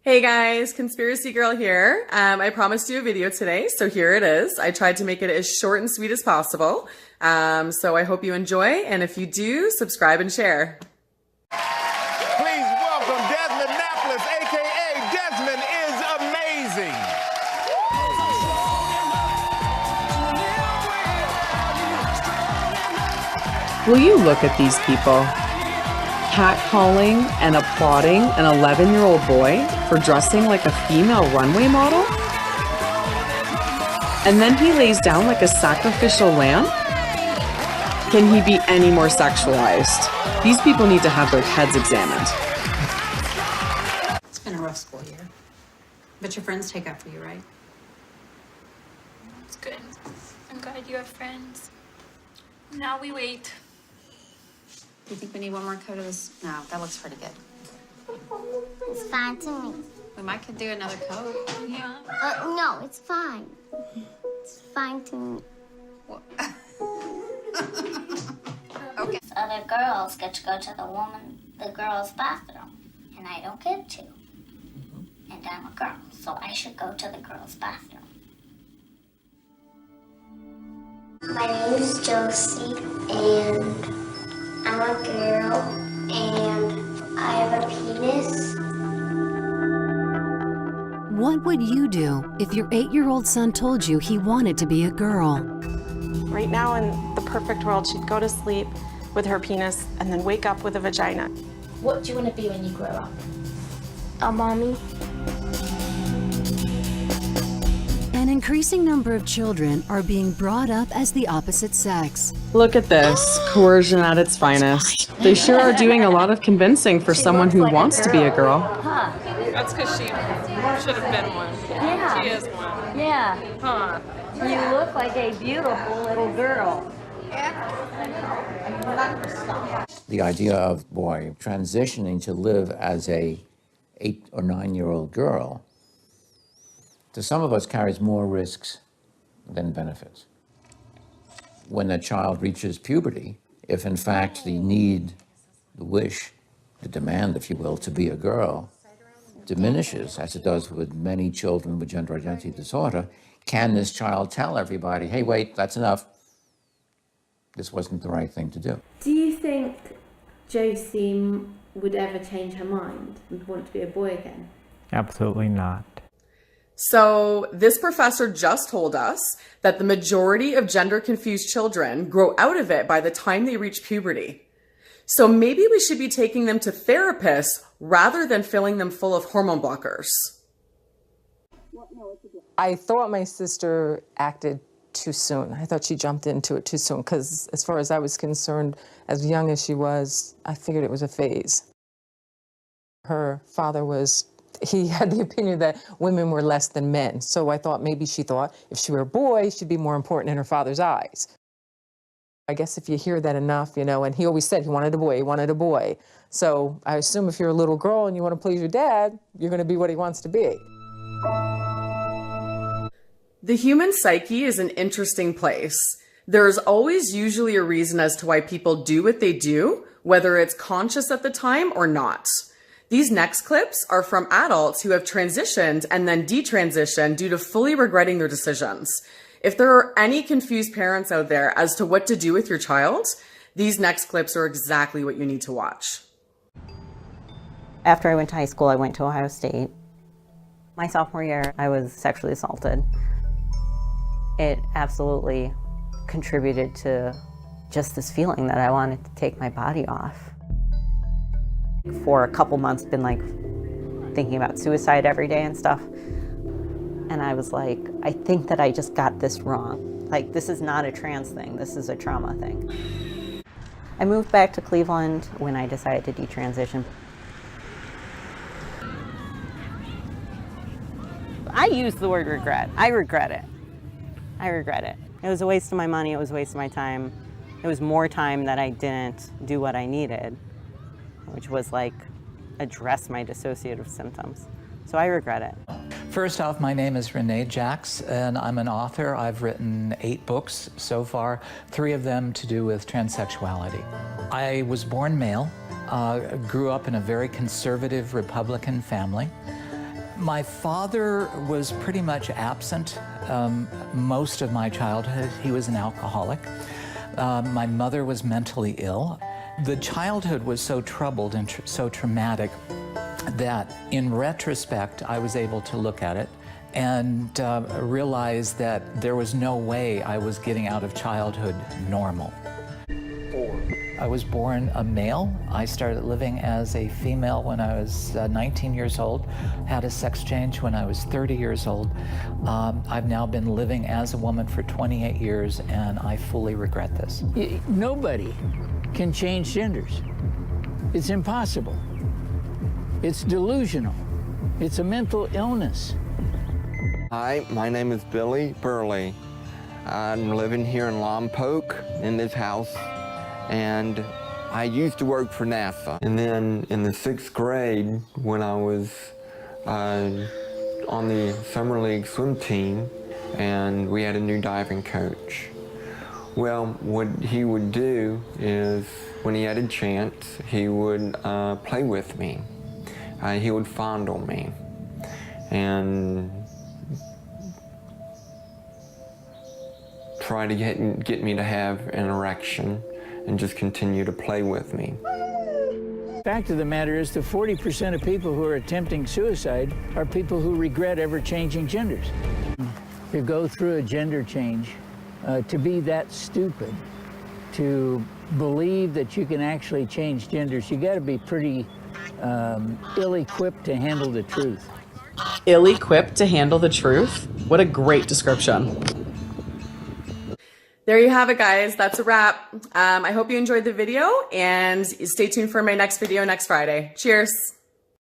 Hey guys, Conspiracy Girl here. I promised you a video today, so here it is. I tried to make it as short and sweet as possible. So I hope you enjoy, and if you do, subscribe and share. Please welcome Desmond Napoles, aka Desmond is Amazing. Will you look at these people? Catcalling and applauding an 11-year-old boy for dressing like a female runway model? And then he lays down like a sacrificial lamb? Can he be any more sexualized? These people need to have their heads examined. It's been a rough school year. But your friends take after you, right? It's good. I'm glad you have friends. Now we wait. Do you think we need one more coat of this? No, that looks pretty good. It's fine to me. We might could do another coat. Yeah. No, it's fine. It's fine to me. Okay. Other girls get to go to the girls' bathroom, and I don't get to. And I'm a girl, so I should go to the girls' bathroom. My name is Josie, and I'm a girl, and I have a penis. What would you do if your 8-year-old son told you he wanted to be a girl? Right now, in the perfect world, she'd go to sleep with her penis and then wake up with a vagina. What do you want to be when you grow up? A mommy. An increasing number of children are being brought up as the opposite sex. Look at this, coercion at its finest. They sure are doing a lot of convincing for someone who wants to be a girl. That's because she should have been one. Yeah. She is one. Yeah. Huh. You look like a beautiful little girl. The idea of, boy, transitioning to live as a 8 or 9-year-old girl, to some of us carries more risks than benefits. When a child reaches puberty, if in fact the need, the wish, the demand, if you will, to be a girl diminishes, as it does with many children with gender identity disorder, can this child tell everybody, hey, wait, that's enough. This wasn't the right thing to do. Do you think Josie would ever change her mind and want to be a boy again? Absolutely not. So this professor just told us that the majority of gender-confused children grow out of it by the time they reach puberty. So maybe we should be taking them to therapists rather than filling them full of hormone blockers. I thought my sister acted too soon. I thought she jumped into it too soon because as far as I was concerned, as young as she was, I figured it was a phase. Her father he had the opinion that women were less than men. So I thought maybe she thought if she were a boy, she'd be more important in her father's eyes. I guess if you hear that enough, and he always said he wanted a boy, he wanted a boy. So I assume if you're a little girl and you want to please your dad, you're going to be what he wants to be. The human psyche is an interesting place. There's always usually a reason as to why people do what they do, whether it's conscious at the time or not. These next clips are from adults who have transitioned and then detransitioned due to fully regretting their decisions. If there are any confused parents out there as to what to do with your child, these next clips are exactly what you need to watch. After I went to high school, I went to Ohio State. My sophomore year, I was sexually assaulted. It absolutely contributed to just this feeling that I wanted to take my body off. For a couple months, been thinking about suicide every day and stuff. And I was like, I think that I just got this wrong. This is not a trans thing, this is a trauma thing. I moved back to Cleveland when I decided to detransition. I use the word regret. I regret it. I regret it. It was a waste of my money, it was a waste of my time. It was more time that I didn't do what I needed, which was address my dissociative symptoms. So I regret it. First off, my name is Renee Jacks, and I'm an author. I've written 8 books so far, 3 of them to do with transsexuality. I was born male, grew up in a very conservative Republican family, My father was pretty much absent most of my childhood. He was an alcoholic. My mother was mentally ill. The childhood was so troubled and so traumatic that in retrospect, I was able to look at it and realize that there was no way I was getting out of childhood normal. I was born a male. I started living as a female when I was 19 years old, had a sex change when I was 30 years old. I've now been living as a woman for 28 years, and I fully regret this. Nobody can change genders. It's impossible. It's delusional. It's a mental illness. Hi, my name is Billy Burley. I'm living here in Lompoc in this house, and I used to work for NASA. And then in the 6th grade, when I was on the Summer League swim team, and we had a new diving coach. Well, what he would do is, when he had a chance, he would play with me. He would fondle me. And try to get me to have an erection and just continue to play with me. Fact of the matter is that 40% of people who are attempting suicide are people who regret ever changing genders. To go through a gender change, to be that stupid, to believe that you can actually change genders, you got to be pretty ill-equipped to handle the truth. Ill-equipped to handle the truth? What a great description. There you have it, guys. That's a wrap. I hope you enjoyed the video, and stay tuned for my next video next Friday. Cheers.